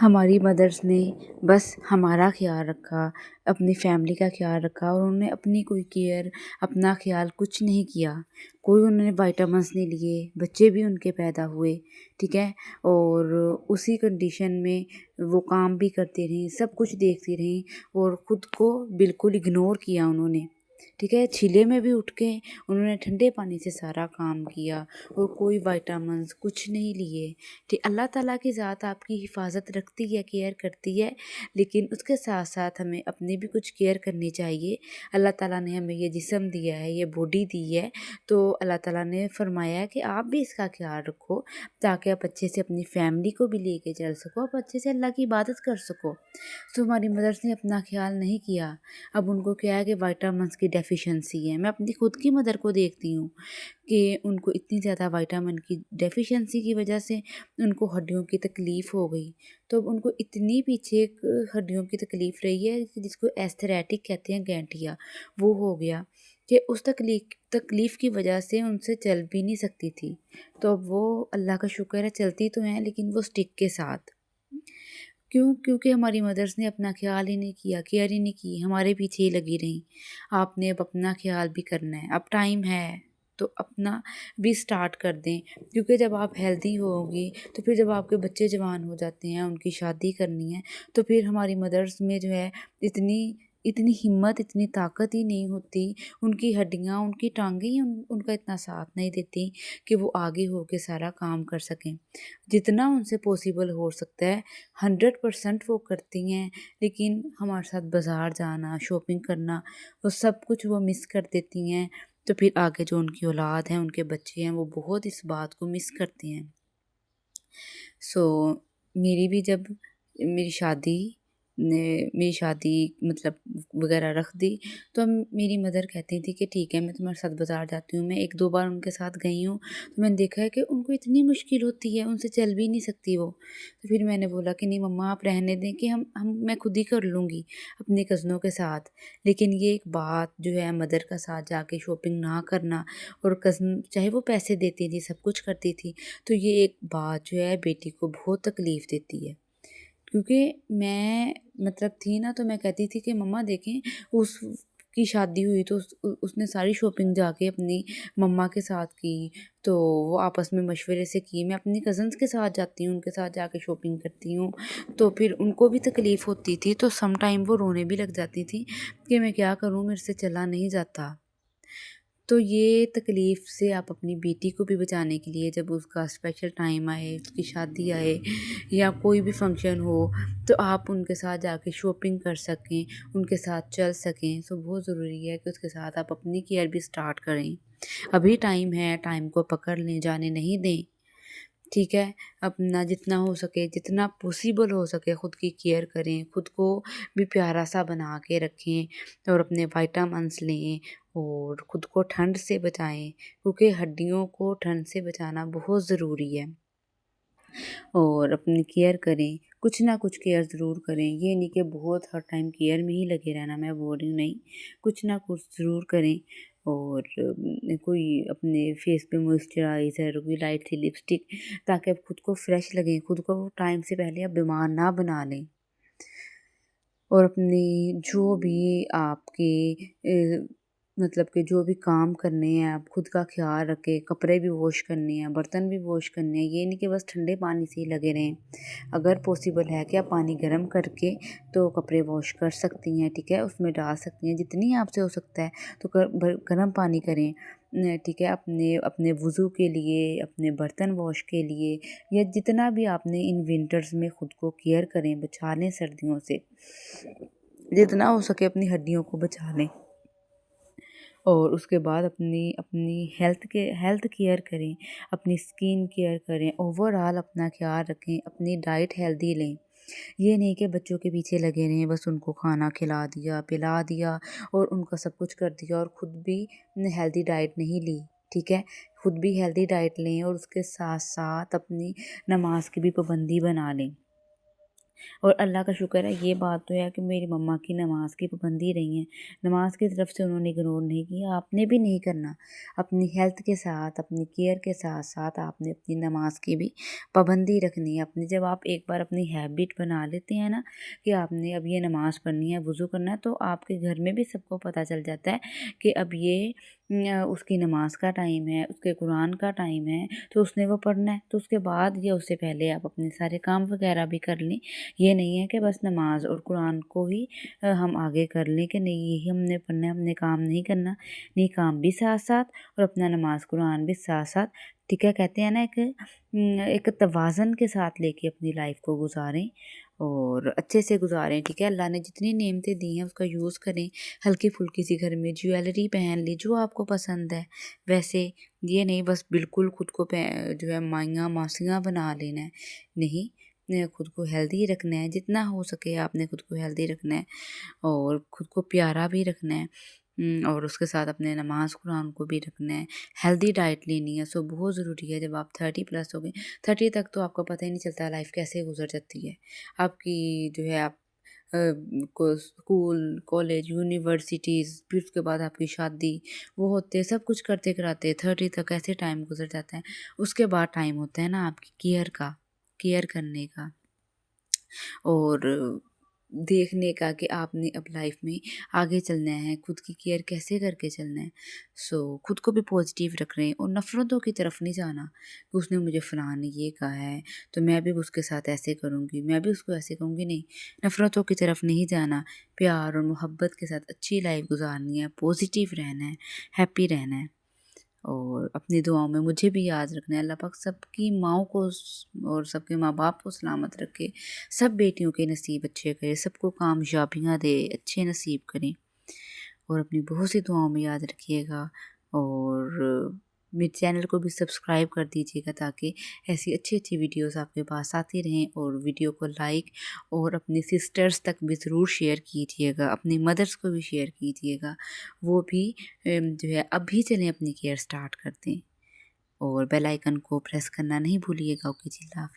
ہماری مدرس نے بس ہمارا خیال رکھا، اپنی فیملی کا خیال رکھا، اور انہوں نے اپنی کوئی کیئر، اپنا خیال کچھ نہیں کیا۔ کوئی انہوں نے وائٹامنس نہیں لیے، بچے بھی ان کے پیدا ہوئے، ٹھیک ہے، اور اسی کنڈیشن میں وہ کام بھی کرتی رہیں، سب کچھ دیکھتی رہیں، اور خود کو بالکل اگنور کیا انہوں نے، ٹھیک ہے۔ چلے میں بھی اٹھ کے انہوں نے ٹھنڈے پانی سے سارا کام کیا، اور کوئی وائٹامنس کچھ نہیں لیے، ٹھیک۔ اللہ تعالیٰ کی ذات آپ کی حفاظت رکھتی ہے، کیئر کرتی ہے، لیکن اس کے ساتھ ساتھ ہمیں اپنی بھی کچھ کیئر کرنی چاہیے۔ اللہ تعالیٰ نے ہمیں یہ جسم دیا ہے، یہ باڈی دی ہے، تو اللہ تعالیٰ نے فرمایا ہے کہ آپ بھی اس کا خیال رکھو، تاکہ آپ اچھے سے اپنی فیملی کو بھی لے کے چل سکو، آپ اچھے سے اللہ کی عبادت کر سکو۔ تو ہماری مدرس نے اپنا خیال نہیں کیا۔ اب ان کو کیا ہے کہ وائٹامنس کی ڈیفیشنسی ہے۔ میں اپنی خود کی مدر کو دیکھتی ہوں کہ ان کو اتنی زیادہ وائٹامن کی ڈیفیشنسی کی وجہ سے ان کو ہڈیوں کی تکلیف ہو گئی۔ تو اب ان کو اتنی پیچھے ہڈیوں کی تکلیف رہی ہے جس کو ایستھریٹک کہتے ہیں، گینٹیا، وہ ہو گیا کہ اس تکلیف کی وجہ سے ان سے چل بھی نہیں سکتی تھی۔ تو اب وہ اللہ کا شکر ہے چلتی تو ہیں، لیکن وہ سٹک کے ساتھ۔ کیونکہ ہماری مدرس نے اپنا خیال ہی نہیں کیا، کیئر ہی نہیں کی، ہمارے پیچھے ہی لگی رہیں۔ آپ نے اب اپنا خیال بھی کرنا ہے، اب ٹائم ہے تو اپنا بھی سٹارٹ کر دیں، کیونکہ جب آپ ہیلدی ہوگی تو پھر جب آپ کے بچے جوان ہو جاتے ہیں، ان کی شادی کرنی ہے، تو پھر ہماری مدرس میں جو ہے اتنی ہمت، اتنی طاقت ہی نہیں ہوتی، ان کی ہڈیاں، ان کی ٹانگیں ہی ان کا اتنا ساتھ نہیں دیتی کہ وہ آگے ہو کے سارا کام کر سکیں۔ جتنا ان سے پاسبل ہو سکتا ہے 100% وہ کرتی ہیں، لیکن ہمارے ساتھ بازار جانا، شاپنگ کرنا، وہ سب کچھ وہ مس کر دیتی ہیں۔ تو پھر آگے جو ان کی اولاد ہیں، ان کے بچے ہیں، وہ بہت اس بات کو مس کرتے ہیں۔ سو میری بھی جب میری شادی مطلب وغیرہ رکھ دی، تو میری مدر کہتی تھی کہ ٹھیک ہے، میں تمہارے ساتھ بازار جاتی ہوں۔ میں 1-2 بار ان کے ساتھ گئی ہوں، تو میں نے دیکھا ہے کہ ان کو اتنی مشکل ہوتی ہے، ان سے چل بھی نہیں سکتی وہ۔ تو پھر میں نے بولا کہ نہیں مما، آپ رہنے دیں، کہ میں خود ہی کر لوں گی اپنی کزنوں کے ساتھ۔ لیکن یہ ایک بات جو ہے، مدر کا ساتھ جا کے شاپنگ نہ کرنا، اور کزن چاہے وہ پیسے دیتی تھی، سب کچھ کرتی تھی، تو یہ ایک بات جو ہے بیٹی کو بہت تکلیف دیتی ہے۔ کیونکہ میں مطلب تھی نا، تو میں کہتی تھی کہ مما دیکھیں، اس کی شادی ہوئی تو اس نے ساری شاپنگ جا کے اپنی مما کے ساتھ کی، تو وہ آپس میں مشورے سے کی۔ میں اپنی کزنس کے ساتھ جاتی ہوں، ان کے ساتھ جا کے شاپنگ کرتی ہوں، تو پھر ان کو بھی تکلیف ہوتی تھی، تو سم ٹائم وہ رونے بھی لگ جاتی تھی کہ میں کیا کروں، میرے سے چلا نہیں جاتا۔ تو یہ تکلیف سے آپ اپنی بیٹی کو بھی بچانے کے لیے، جب اس کا اسپیشل ٹائم آئے، اس کی شادی آئے یا کوئی بھی فنکشن ہو، تو آپ ان کے ساتھ جا کے شاپنگ کر سکیں، ان کے ساتھ چل سکیں۔ سو بہت ضروری ہے کہ اس کے ساتھ آپ اپنی کیئر بھی سٹارٹ کریں۔ ابھی ٹائم ہے، ٹائم کو پکڑ لیں، جانے نہیں دیں، ٹھیک ہے۔ اپنا جتنا ہو سکے، جتنا پاسبل ہو سکے، خود کی کیئر کریں، خود کو بھی پیارا سا بنا کے رکھیں، اور اپنے وائٹامنس لیں، اور خود کو ٹھنڈ سے بچائیں، کیونکہ ہڈیوں کو ٹھنڈ سے بچانا بہت ضروری ہے۔ اور اپنی کیئر کریں، کچھ نہ کچھ کیئر ضرور کریں۔ یہ نہیں کہ بہت ہر ٹائم کیئر میں ہی لگے رہنا، میں بول رہی ہوں نہیں، کچھ نہ کچھ ضرور کریں۔ اور کوئی اپنے فیس پہ موئسچرائزر، کوئی لائٹ سی لپسٹک، تاکہ آپ خود کو فریش لگیں، خود کو ٹائم سے پہلے آپ بیمار نہ بنا لیں۔ اور اپنی جو بھی آپ کی مطلب کہ جو بھی کام کرنے ہیں، آپ خود کا خیال رکھیں، کپڑے بھی واش کرنے ہیں، برتن بھی واش کرنے ہیں۔ یہ نہیں کہ بس ٹھنڈے پانی سے ہی لگے رہیں۔ اگر پاسبل ہے کہ آپ پانی گرم کر کے تو کپڑے واش کر سکتی ہیں، ٹھیک ہے، اس میں ڈال سکتی ہیں، جتنی آپ سے ہو سکتا ہے تو گرم پانی کریں، ٹھیک ہے، اپنے وضو کے لیے، اپنے برتن واش کے لیے، یا جتنا بھی آپ نے ان ونٹرز میں خود کو کیئر کریں، بچا لیں سردیوں سے، جتنا ہو سکے اپنی ہڈیوں کو بچا لیں۔ اور اس کے بعد اپنی ہیلتھ کیئر کریں، اپنی اسکن کیئر کریں، اوور آل اپنا خیال رکھیں، اپنی ڈائٹ ہیلدی لیں۔ یہ نہیں کہ بچوں کے پیچھے لگے رہیں، بس ان کو کھانا کھلا دیا، پلا دیا، اور ان کا سب کچھ کر دیا، اور خود بھی ہیلدی ڈائٹ نہیں لی، ٹھیک ہے۔ خود بھی ہیلدی ڈائٹ لیں، اور اس کے ساتھ ساتھ اپنی نماز کی بھی پابندی بنا لیں۔ اور اللہ کا شکر ہے یہ بات تو ہے کہ میری مما کی نماز کی پابندی رہی ہیں، نماز کی طرف سے انہوں نے اگنور نہیں کیا۔ آپ نے بھی نہیں کرنا، اپنی ہیلتھ کے ساتھ اپنی کیئر کے ساتھ ساتھ آپ نے اپنی نماز کی بھی پابندی رکھنی ہے اپنی۔ جب آپ ایک بار اپنی ہیبٹ بنا لیتے ہیں نا کہ آپ نے اب یہ نماز پڑھنی ہے، وضو کرنا ہے، تو آپ کے گھر میں بھی سب کو پتہ چل جاتا ہے کہ اب یہ اس کی نماز کا ٹائم ہے، اس کے قرآن کا ٹائم ہے، تو اس نے وہ پڑھنا ہے۔ تو اس کے بعد یا اس سے پہلے آپ اپنے سارے کام وغیرہ بھی کر لیں۔ یہ نہیں ہے کہ بس نماز اور قرآن کو ہی ہم آگے کر لیں کہ نہیں یہی ہم نے پڑھنا ہے، ہم نے کام نہیں کرنا، نہیں کام بھی ساتھ ساتھ اور اپنا نماز قرآن بھی ساتھ ساتھ، ٹھیک ہے۔ کہتے ہیں نا ایک توازن کے ساتھ لے کے اپنی لائف کو گزاریں اور اچھے سے گزاریں، ٹھیک ہے۔ اللہ نے جتنی نعمتیں دی ہیں اس کا یوز کریں، ہلکی پھلکی سی گھر میں جویلری پہن لی جو آپ کو پسند ہے، ویسے یہ نہیں بس بالکل خود کو جو ہے مائیاں ماسیاں بنا لینا ہے، نہیں، خود کو ہیلدی رکھنا ہے، جتنا ہو سکے آپ نے خود کو ہیلدی رکھنا ہے اور خود کو پیارا بھی رکھنا ہے، اور اس کے ساتھ اپنے نماز قرآن کو بھی رکھنا ہے۔ ہیلدی ڈائٹ لینی ہے، سو بہت ضروری ہے۔ جب آپ 30+ ہو گئے، 30 تک تو آپ کو پتہ ہی نہیں چلتا لائف کیسے گزر جاتی ہے آپ کی، جو ہے آپ کو اسکول کالج یونیورسٹیز، پھر اس کے بعد آپ کی شادی، وہ ہوتے سب کچھ کرتے کراتے 30 تک ایسے ٹائم گزر جاتا ہے۔ اس کے بعد ٹائم ہوتا ہے نا آپ کی کیئر کرنے کا اور دیکھنے کا کہ آپ نے اب لائف میں آگے چلنا ہے، خود کی کیئر کیسے کر کے چلنا ہے۔ سو خود کو بھی پازیٹیو رکھ رہے ہیں اور نفرتوں کی طرف نہیں جانا کہ اس نے مجھے فلاں نے یہ کہا ہے تو میں بھی اس کے ساتھ ایسے کروں گی، میں بھی اس کو ایسے کہوں گی، نہیں، نفرتوں کی طرف نہیں جانا، پیار اور محبت کے ساتھ اچھی لائف گزارنی ہے، پازیٹیو رہنا ہے، ہیپی رہنا ہے اور اپنی دعاؤں میں مجھے بھی یاد رکھنا ہے۔ اللہ پاک سب کی ماؤں کو اور سب کے ماں باپ کو سلامت رکھے، سب بیٹیوں کے نصیب اچھے کرے، سب کو کامیابیاں دے، اچھے نصیب کریں اور اپنی بہت سی دعاؤں میں یاد رکھیے گا اور میرے چینل کو بھی سبسکرائب کر دیجیے گا تاکہ ایسی اچھی اچھی ویڈیوز آپ کے پاس آتی رہیں، اور ویڈیو کو لائک اور اپنی سسٹرز تک بھی ضرور شیئر کیجیے گا، اپنی مدرس کو بھی شیئر کیجیے گا، وہ بھی جو ہے اب بھی چلیں اپنی کیئر سٹارٹ کر دیں اور بیل آئیکن کو پریس کرنا نہیں بھولیے گا۔ اوکے جی، اللہ حافظ۔